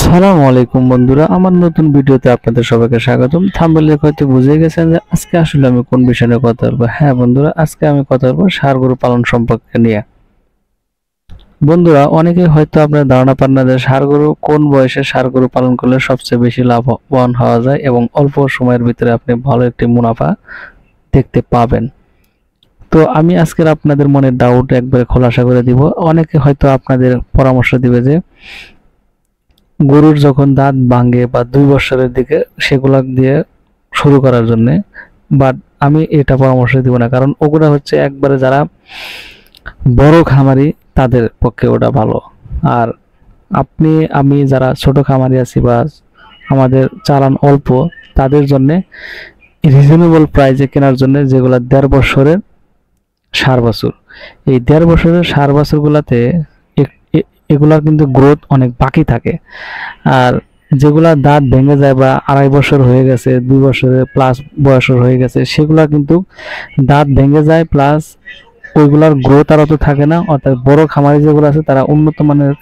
আসসালামু আলাইকুম বন্ধুরা, আমার নতুন ভিডিওতে আপনাদের সবাইকে স্বাগতম। থাম্বনেল দেখে হয়তো বুঝে গেছেন যে আজকে আসলে আমি কোন বিষয় নিয়ে কথা বলবো। হ্যাঁ বন্ধুরা, আজকে আমি কথা বলবো ষাঁড় গরু পালন সম্পর্কে নিয়ে। বন্ধুরা, অনেকে হয়তো আপনার ধারণা পান না যে ষাঁড় গরু কোন বয়সে ষাঁড় গরু পালন করলে সবচেয়ে বেশি লাভবান হওয়া যায় এবং অল্প সময়ের ভিতরে আপনি ভালো একটি মুনাফা দেখতে পাবেন। তো আমি আজকের আপনাদের মনের ডাউট একবারে খোলাসা করে দিব। অনেকে হয়তো আপনাদের পরামর্শ দিবে যে গরুর যখন দাঁত ভাঙে বা 2 বছরের দিকে সেগুলা দিয়ে শুরু করার জন্য, বাট আমি এটা পরামর্শ দিব না, কারণ ওগুলা হচ্ছে একবারে যারা বড় খামারি তাদের পক্ষে ওটা ভালো। আর আমি যারা ছোট খামারি আছি বা আমাদের চালান অল্প, তাদের জন্য রিজনেবল প্রাইসে কেনার জন্য যেগুলা 1.5 বছরের ষাঁড় বাছুর, এই 1.5 বছরের ষাঁড় বাছুরগুলাতে এগুলার কিন্তু গ্রোথ অনেক বাকি থাকে। আর যেগুলা দাঁত ভেঙে যায় বা 2.5 বছর হয়ে গেছে, 2 বছরের প্লাস বয়সের হয়ে গেছে, সেগুলা কিন্তু দাঁত ভেঙে যায়, প্লাস ওইগুলার গ্রোথ আর অত থাকে না। অর্থাৎ বড় খামারি যেগুলো আছে তারা উন্নত মানের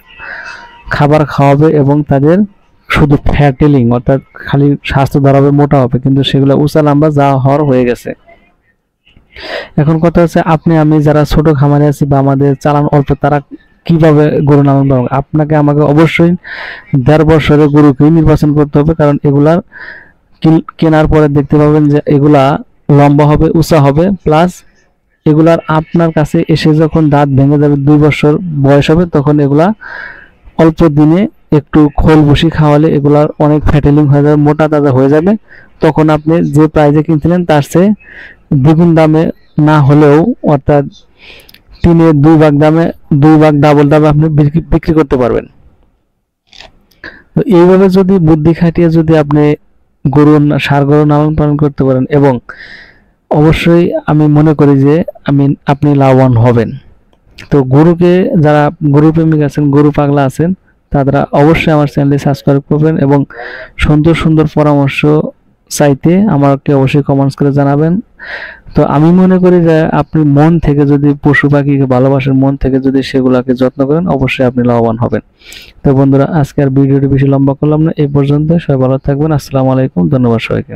খাবার খাওয়াবে এবং তাদের শুধু ফ্যাটেলিং অর্থাৎ খালি স্বাস্থ্য দাঁড়াবে, মোটা হবে, কিন্তু সেগুলো উঁচা লম্বা যা হওয়ার হয়ে গেছে। এখন কথা হচ্ছে আমি যারা ছোট খামারি আছি বা আমাদের চালান অল্প, তারা কিভাবে গরু লালন পালন? আমাকে অবশ্যই 1.5 বছরের গরুকেই নির্বাচন করতে হবে, কারণ এগুলার কেনার পরে দেখতে পাবেন যে এগুলা লম্বা হবে, উঁচা হবে, প্লাস এগুলার আপনার কাছে এসে যখন দাঁত ভেঙে যাবে, 2 বছর বয়স হবে, তখন এগুলা অল্প দিনে একটু খোল ভুসি খাওয়ালে এগুলার অনেক ফ্যাটেলিং হয়ে যাবে, মোটা তাজা হয়ে যাবে। তখন আপনি যে প্রাইজে কিনছিলেন তার চেয়ে দ্বিগুণ দামে না হলেও, অর্থাৎ 3-এর 2 ভাগ দামে, 2 ভাগ ডাবল দামে আপনি বিক্রি করতে পারবেন। তো এইভাবে যদি বুদ্ধি খাটিয়ে যদি আপনি ষাঁড় গরু লালন পালন করতে পারেন, এবং অবশ্যই আমি মনে করি যে আপনি লাভবান হবেন। তো যারা গরু প্রেমিক আছেন, গরু পাগলা আছেন, তারা অবশ্যই আমার চ্যানেলটি সাবস্ক্রাইব করবেন এবং সুন্দর সুন্দর পরামর্শ চাইতে আমাকে অবশ্যই কমেন্টস করে জানাবেন। তো আমি মনে করি যে আপনি মন থেকে যদি পশু পাখিকে ভালোবাসেন, মন থেকে যদি সেগুলাকে যত্ন করেন, অবশ্যই আপনি লাভবান হবেন। তো বন্ধুরা, আজকের ভিডিওটি বেশি লম্বা করলাম না, এই পর্যন্ত। সবাই ভালো থাকবেন। আসসালামু আলাইকুম, ধন্যবাদ সবাইকে।